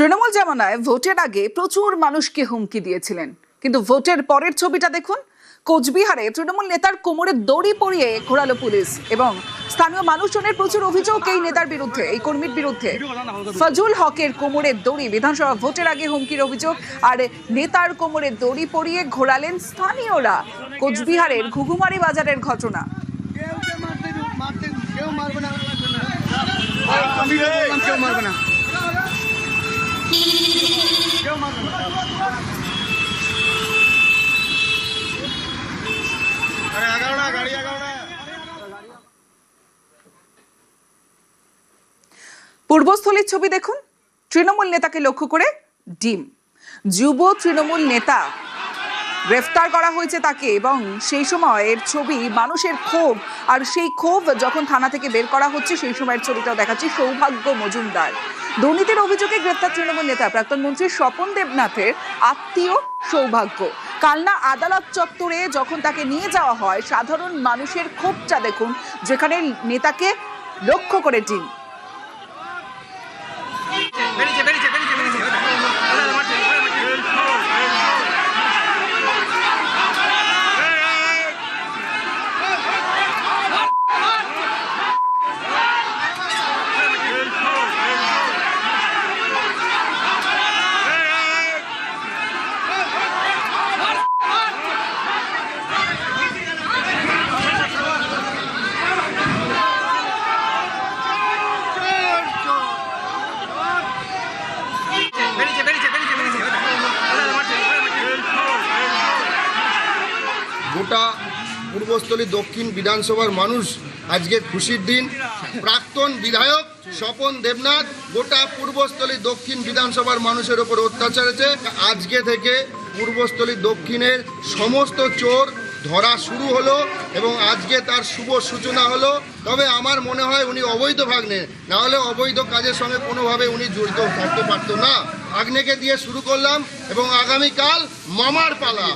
তৃণমূল জামানায় ভোটের আগে প্রচুর মানুষকে হুমকি দিয়েছিলেন, কিন্তু ভোটের পরের ছবিটা দেখুন। কোচবিহারে তৃণমূল নেতার কোমরে দড়ি পরিয়ে ঘোরালো পুলিশ এবং স্থানীয় মানুষজনের প্রচুর অভিযোগ এই নেতার বিরুদ্ধে, এই কর্মীর বিরুদ্ধে। ফজল হকের কোমরের দড়ি, বিধানসভা ভোটের আগে হুমকির অভিযোগ, আর নেতার কোমরে দড়ি পরিয়ে ঘোরালেন স্থানীয়রা। কোচবিহারের ঘুঘুমারি বাজারের ঘটনা। পূর্বস্থলীর ছবি দেখুন। তৃণমূল নেতাকে লক্ষ্য করে ডিম। যুব তৃণমূল নেতা গ্রেফতার করা হয়েছে তাকে, এবং সেই সময়ের ছবি, মানুষের ক্ষোভ, আর সেই ক্ষোভ যখন থানা থেকে বের করা হচ্ছে সেই সময়ের ছবিটাও দেখাচ্ছি। সৌভাগ্য মজুমদার, দুর্নীতির অভিযোগে গ্রেফতার তৃণমূল নেতা প্রাক্তন মন্ত্রী স্বপন দেবনাথের আত্মীয় সৌভাগ্য। কালনা আদালত চত্বরে যখন তাকে নিয়ে যাওয়া হয়, সাধারণ মানুষের ক্ষোভটা দেখুন, যেখানে নেতাকে লক্ষ্য করে ডিম। গোটা পূর্বস্থলী দক্ষিণ বিধানসভার মানুষ আজকে খুশির দিন। প্রাক্তন বিধায়ক স্বপন দেবনাথ গোটা পূর্বস্থলী দক্ষিণ বিধানসভার মানুষের ওপর অত্যাচার হয়েছে। আজকে থেকে পূর্বস্থলী দক্ষিণের সমস্ত চোর ধরা শুরু হলো এবং আজকে তার শুভ সূচনা হলো। তবে আমার মনে হয় উনি অবৈধ ভাগ্নে, না হলে অবৈধ কাজের সঙ্গে কোনোভাবে উনি জড়িত থাকতে পারতো না। ভাগ্নেকে দিয়ে শুরু করলাম এবং আগামীকাল মামার পালা।